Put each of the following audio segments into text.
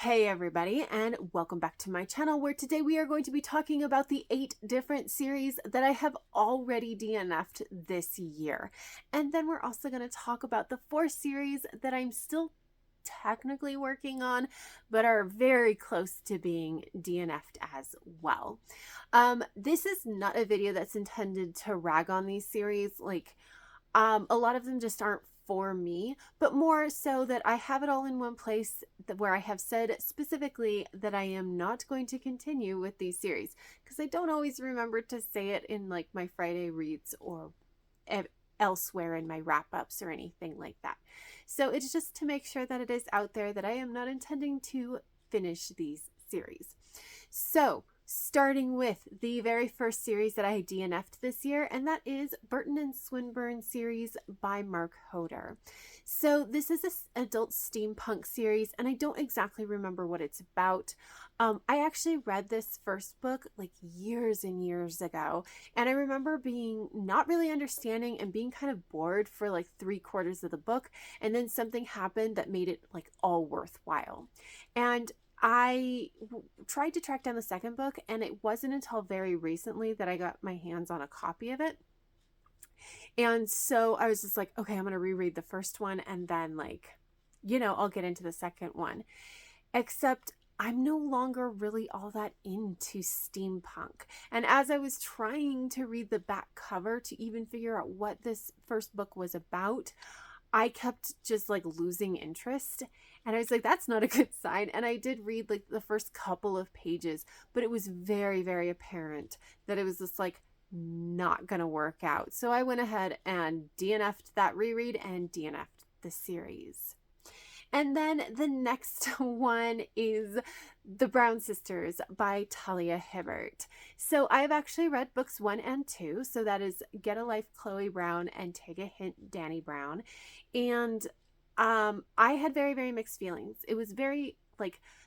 Hey everybody, and welcome back to my channel, where today we are going to be talking about the 8 different series that I have already DNF'd this year. And then we're also going to talk about the 4 series that I'm still technically working on, but are very close to being DNF'd as well. This is not a video that's intended to rag on these series. A lot of them just aren't for me, but more so that I have it all in one place where I have said specifically that I am not going to continue with these series, because I don't always remember to say it in like my Friday reads or elsewhere in my wrap-ups or anything like that. So it's just to make sure that it is out there that I am not intending to finish these series. So starting with the very first series that I DNF'd this year, and that is Burton and Swinburne series by Mark Hoder. So this is an adult steampunk series, and I don't exactly remember what it's about. I actually read this first book like years and years ago, and I remember being not really understanding and being kind of bored for like 3/4 of the book, and then something happened that made it like all worthwhile. And I tried to track down the second book, and it wasn't until very recently that I got my hands on a copy of it. And so I was just like, okay, I'm going to reread the first one, and then I'll get into the second one. Except I'm no longer really all that into steampunk. And as I was trying to read the back cover to even figure out what this first book was about, I kept just like losing interest, and I was like, that's not a good sign. And I did read like the first couple of pages, but it was very, very apparent that it was just like not gonna work out. So I went ahead and DNF'd that reread and DNF'd the series. And then the next one is The Brown Sisters by Talia Hibbert. So I've actually read books 1 and 2. So that is Get a Life, Chloe Brown, and Take a Hint, Danny Brown. And I had very, very mixed feelings. It was very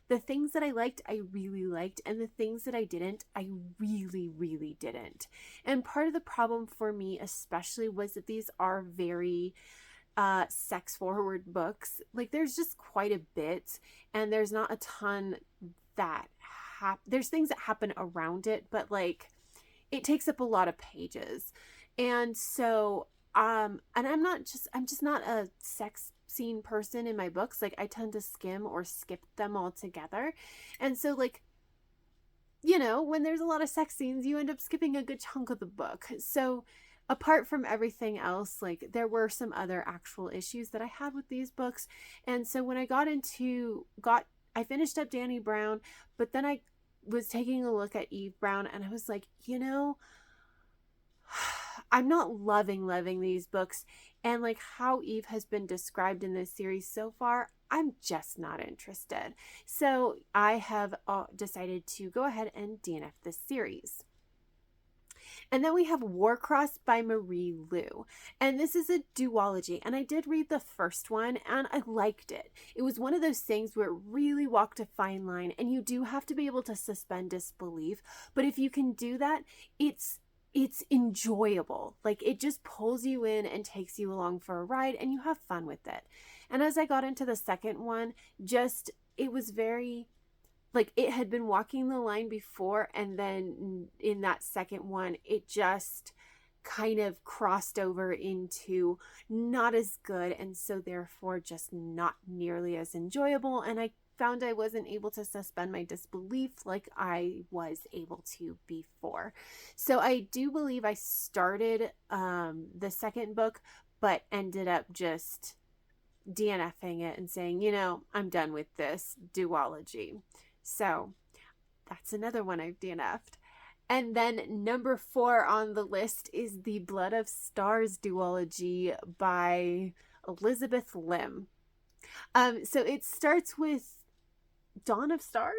the things that I liked, I really liked, and the things that I didn't, I really, really didn't. And part of the problem for me especially was that these are very sex forward books. Like there's just quite a bit, and there's not a ton that there's things that happen around it, but like it takes up a lot of pages. And so and I'm just not a sex scene person in my books. Like I tend to skim or skip them altogether. And so when there's a lot of sex scenes, you end up skipping a good chunk of the book. So apart from everything else, like there were some other actual issues that I had with these books. And so when I I finished up Danny Brown, but then I was taking a look at Eve Brown, and I was like, I'm not loving these books, and like how Eve has been described in this series so far, I'm just not interested. So I have decided to go ahead and DNF this series. And then we have Warcross by Marie Lu. And this is a duology. And I did read the first one, and I liked it. It was one of those things where it really walked a fine line, and you do have to be able to suspend disbelief. But if you can do that, it's enjoyable. Like it just pulls you in and takes you along for a ride, and you have fun with it. And as I got into the second one, it was very like it had been walking the line before, and then in that second one, it just kind of crossed over into not as good, and so therefore just not nearly as enjoyable. And I found I wasn't able to suspend my disbelief like I was able to before. So I do believe I started the second book, but ended up just DNFing it and saying, I'm done with this duology. So that's another one I've DNF'd. And then number 4 on the list is the Blood of Stars duology by Elizabeth Lim. So it starts with Dawn of Stars?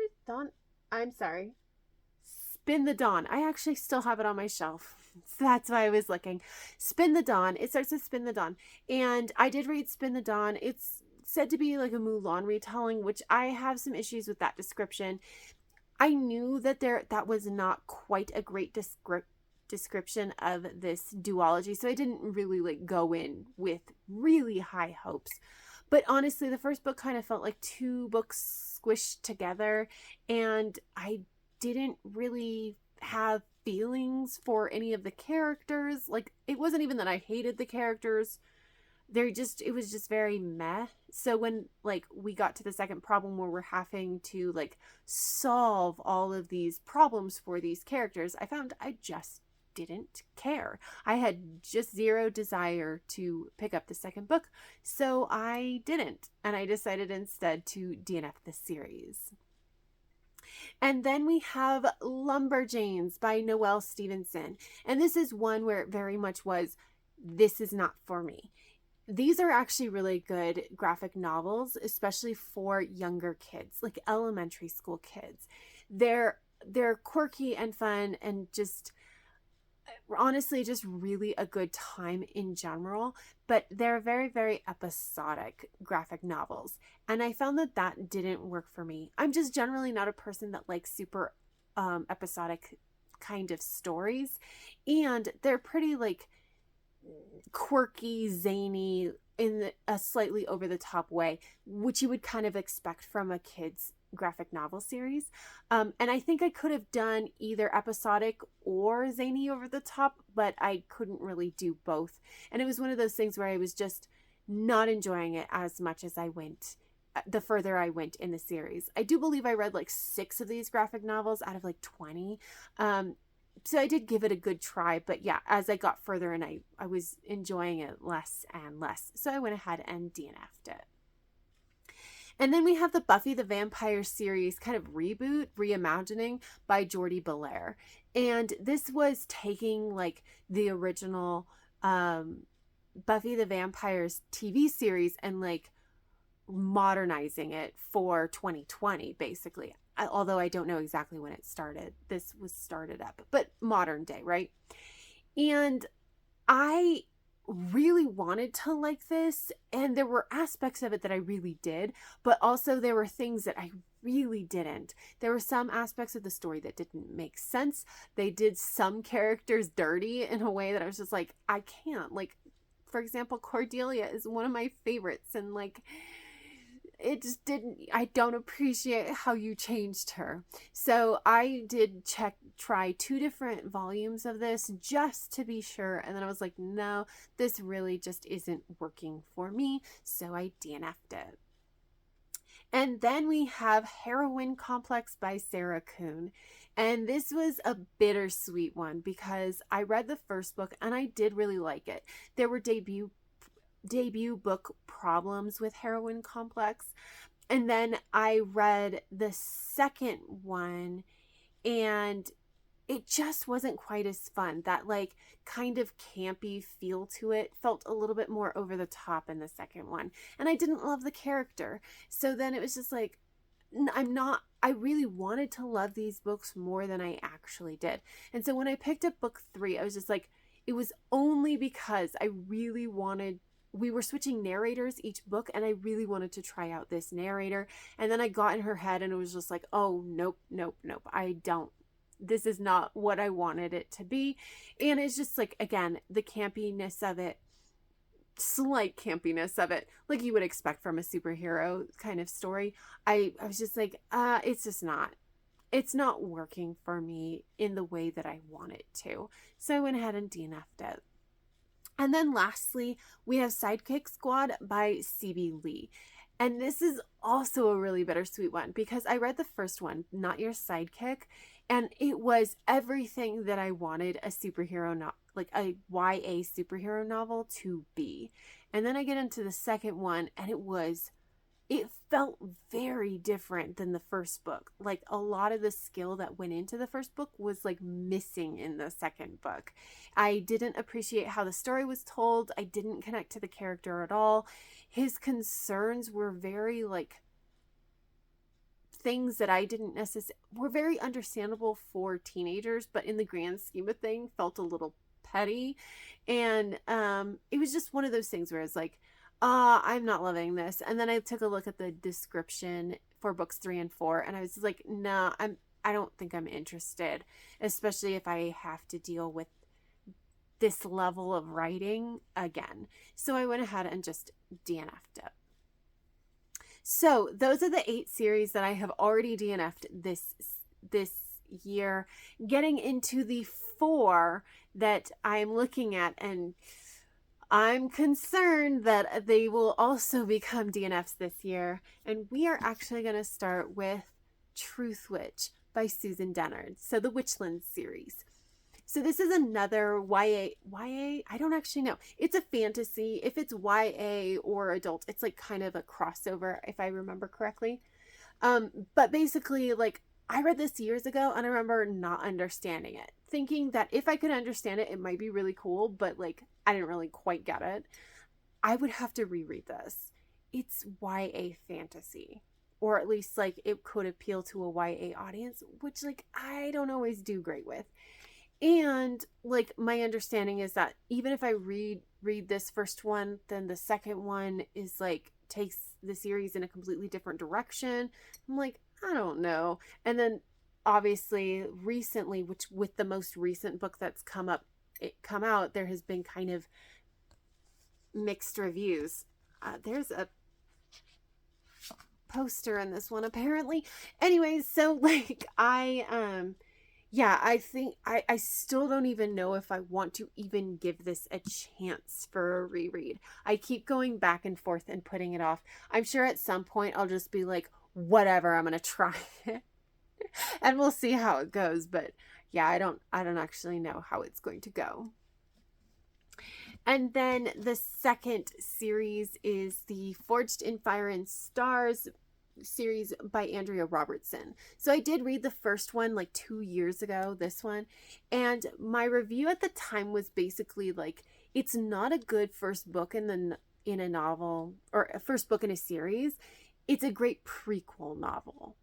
Spin the Dawn. I actually still have it on my shelf. So that's why I was looking. Spin the Dawn. It starts with Spin the Dawn. And I did read Spin the Dawn. It's said to be like a Mulan retelling, which I have some issues with that description. I knew that that was not quite a great description of this duology, so I didn't really go in with really high hopes. But honestly, the first book kind of felt like 2 books squished together, and I didn't really have feelings for any of the characters. Like, it wasn't even that I hated the characters. It was just very meh. So when like we got to the second problem where we're having to like solve all of these problems for these characters, I found I just didn't care. I had just zero desire to pick up the second book, so I didn't, and I decided instead to DNF the series. And then we have Lumberjanes by Noelle Stevenson, and this is one where it very much was, this is not for me. These are actually really good graphic novels, especially for younger kids, like elementary school kids. They're quirky and fun, and just honestly just really a good time in general, but they're very, very episodic graphic novels, and I found that didn't work for me. I'm just generally not a person that likes super episodic kind of stories, and they're pretty like quirky, zany in a slightly over the top way, which you would kind of expect from a kid's graphic novel series. And I think I could have done either episodic or zany over the top, but I couldn't really do both. And it was one of those things where I was just not enjoying it as much as I went the further I went in the series. I do believe I read like 6 of these graphic novels out of like 20. So I did give it a good try, but yeah, as I got further in, I was enjoying it less and less. So I went ahead and DNF'd it. And then we have the Buffy the Vampire series kind of reboot, reimagining by Jordi Belair. And this was taking like the original Buffy the Vampire's TV series and like modernizing it for 2020, basically. Although I don't know exactly when it started. This was started up, but modern day, right? And I really wanted to like this, and there were aspects of it that I really did, but also there were things that I really didn't. There were some aspects of the story that didn't make sense. They did some characters dirty in a way that I was just like, I can't. Like, for example, Cordelia is one of my favorites, and like, it just didn't, I don't appreciate how you changed her. So I did try 2 different volumes of this just to be sure, and then I was like, no, this really just isn't working for me, so I DNF'd it. And then we have Heroin Complex by Sarah Kuhn. And this was a bittersweet one because I read the first book and I did really like it. There were debut book problems with Heroin Complex, and then I read the second one and it just wasn't quite as fun. That like kind of campy feel to it felt a little bit more over the top in the second one, and I didn't love the character. So then it was just like, I really wanted to love these books more than I actually did. And so when I picked up book 3, I was just like, it was only because I really wanted, we were switching narrators each book, and I really wanted to try out this narrator. And then I got in her head and it was just like, oh, nope. This is not what I wanted it to be. And it's just like, again, the campiness of it, slight campiness of it, like you would expect from a superhero kind of story. I was just like, it's not working for me in the way that I want it to. So I went ahead and DNF'd it. And then lastly, we have Sidekick Squad by C.B. Lee. And this is also a really bittersweet one because I read the first one, Not Your Sidekick, and it was everything that I wanted a superhero, like a YA superhero novel to be. And then I get into the second one and it felt very different than the first book. Like a lot of the skill that went into the first book was like missing in the second book. I didn't appreciate how the story was told. I didn't connect to the character at all. His concerns were very like things that I didn't necessarily, were very understandable for teenagers, but in the grand scheme of things felt a little petty. And it was just one of those things where it's like, I'm not loving this. And then I took a look at the description for books 3 and 4, and I was like, no, I don't think I'm interested, especially if I have to deal with this level of writing again. So I went ahead and just DNF'd it. So those are the 8 series that I have already DNF'd this year. Getting into the 4 that I'm looking at, and I'm concerned that they will also become DNFs this year. And we are actually going to start with Truthwitch by Susan Dennard. So the Witchland series. So this is another YA, I don't actually know. It's a fantasy. If it's YA or adult, it's like kind of a crossover, if I remember correctly. But basically, like, I read this years ago and I remember not understanding it. Thinking that if I could understand it, it might be really cool, but like, I didn't really quite get it. I would have to reread this. It's YA fantasy. Or at least, like, it could appeal to a YA audience, which, like, I don't always do great with. And like, my understanding is that even if I read this first one, then the second one is like takes the series in a completely different direction. I'm like, I don't know. And then obviously recently, which with the most recent book that's come out, there has been kind of mixed reviews. There's a poster in this one apparently. Anyways, so like I think I still don't even know if I want to even give this a chance for a reread. I keep going back and forth and putting it off. I'm sure at some point I'll just be like, whatever, I'm going to try it. And we'll see how it goes. But yeah, I don't actually know how it's going to go. And then the second series is the Forged in Fire and Stars series by Andrea Robertson. So I did read the first one like 2 years ago, this one, and my review at the time was basically like, it's not a good first book in a novel, or a first book in a series. It's a great prequel novel.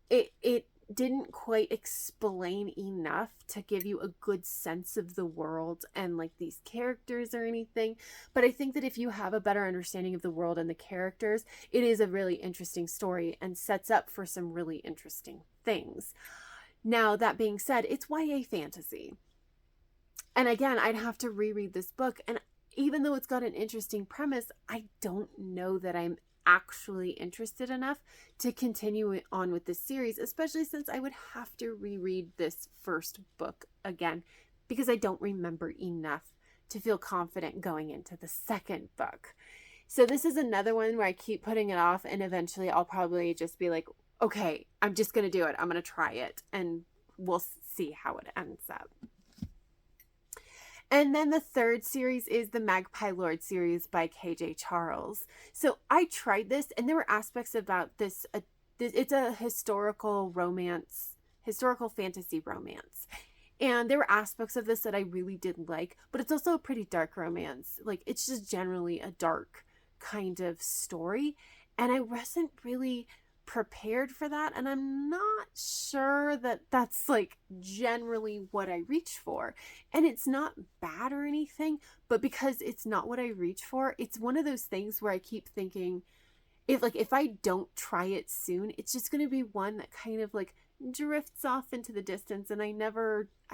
It didn't quite explain enough to give you a good sense of the world and like these characters or anything. But I think that if you have a better understanding of the world and the characters, it is a really interesting story and sets up for some really interesting things. Now, that being said, it's YA fantasy. And again, I'd have to reread this book. And even though it's got an interesting premise, I don't know that I'm actually interested enough to continue on with this series, especially since I would have to reread this first book again because I don't remember enough to feel confident going into the second book. So this is another one where I keep putting it off, and eventually I'll probably just be like, okay, I'm just going to do it. I'm going to try it, and we'll see how it ends up. And then the third series is the Magpie Lord series by KJ Charles. So I tried this, and there were aspects about this. It's a historical fantasy romance. And there were aspects of this that I really did like, but it's also a pretty dark romance. Like, it's just generally a dark kind of story. And I wasn't really prepared for that, and I'm not sure that that's like generally what I reach for. And it's not bad or anything, but because it's not what I reach for, it's one of those things where I keep thinking, if I don't try it soon, it's just going to be one that kind of like drifts off into the distance, and I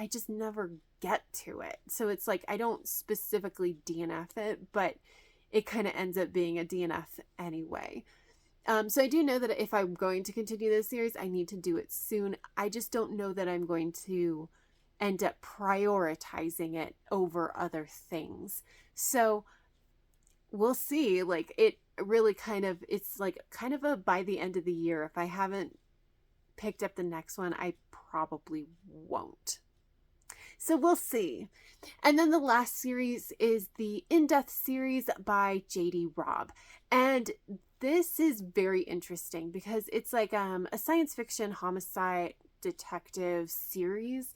just never get to it. So it's like I don't specifically DNF it, but it kind of ends up being a DNF anyway. So I do know that if I'm going to continue this series, I need to do it soon. I just don't know that I'm going to end up prioritizing it over other things. So we'll see. Like, it really it's like kind of a by the end of the year. If I haven't picked up the next one, I probably won't. So we'll see. And then the last series is the InDepth series by J.D. Robb. And this is very interesting because it's like a science fiction homicide detective series.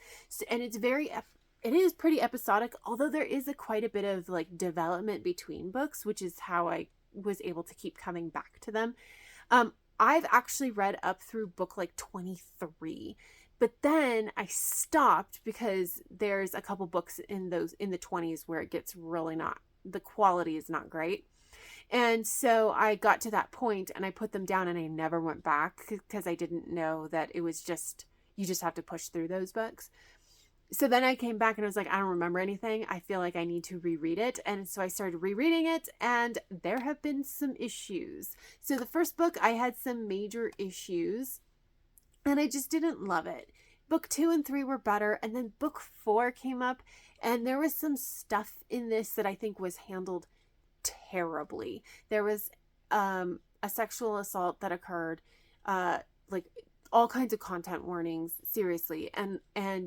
And it's it is pretty episodic, although there is quite a bit of like development between books, which is how I was able to keep coming back to them. I've actually read up through book like 23. But then I stopped because there's a couple books in the 20s where it gets really the quality is not great. And so I got to that point and I put them down and I never went back because I didn't know that it was you just have to push through those books. So then I came back and I was like, I don't remember anything. I feel like I need to reread it. And so I started rereading it, and there have been some issues. So the first book, I had some major issues, and I just didn't love it. Book 2 and 3 were better, and then book 4 came up, and there was some stuff in this that I think was handled terribly. There was a sexual assault that occurred, like all kinds of content warnings, seriously, and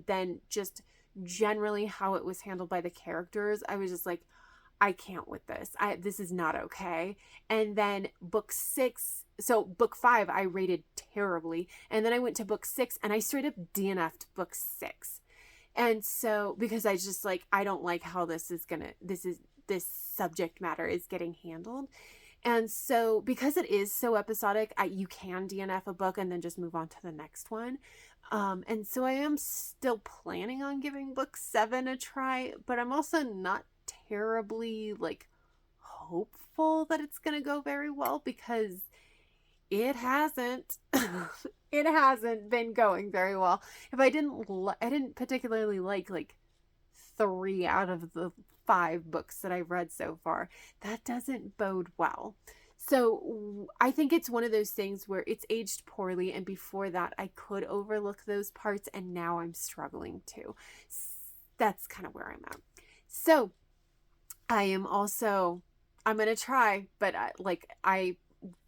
then just generally how it was handled by the characters. I was just like, I can't with this. This is not okay. And then book 5 I rated terribly, and then I went to book 6 and I straight up DNF'd book 6. And so because I just like, I don't like how this subject matter is getting handled. And so because it is so episodic, you can DNF a book and then just move on to the next one. And so I am still planning on giving book 7 a try, but I'm also not terribly like hopeful that it's going to go very well, because it hasn't. It hasn't been going very well. If I didn't particularly like 3 out of the 5 books that I've read so far. That doesn't bode well. So I think it's one of those things where it's aged poorly, and before that I could overlook those parts, and now I'm struggling to. That's kind of where I'm at. So I'm going to try, but I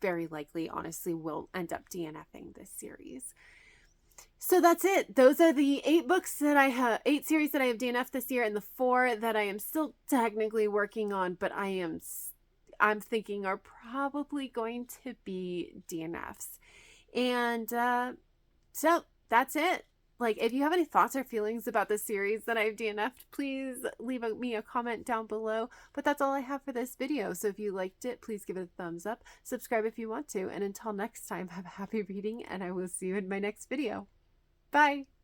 very likely honestly will end up DNFing this series. So that's it. Those are the 8 books that I have, 8 series that I have DNF'd this year, and the 4 that I am still technically working on, but I'm thinking are probably going to be DNFs. And so that's it. Like, if you have any thoughts or feelings about the series that I've DNF'd, please leave me a comment down below. But that's all I have for this video. So if you liked it, please give it a thumbs up. Subscribe if you want to. And until next time, have a happy reading, and I will see you in my next video. Bye!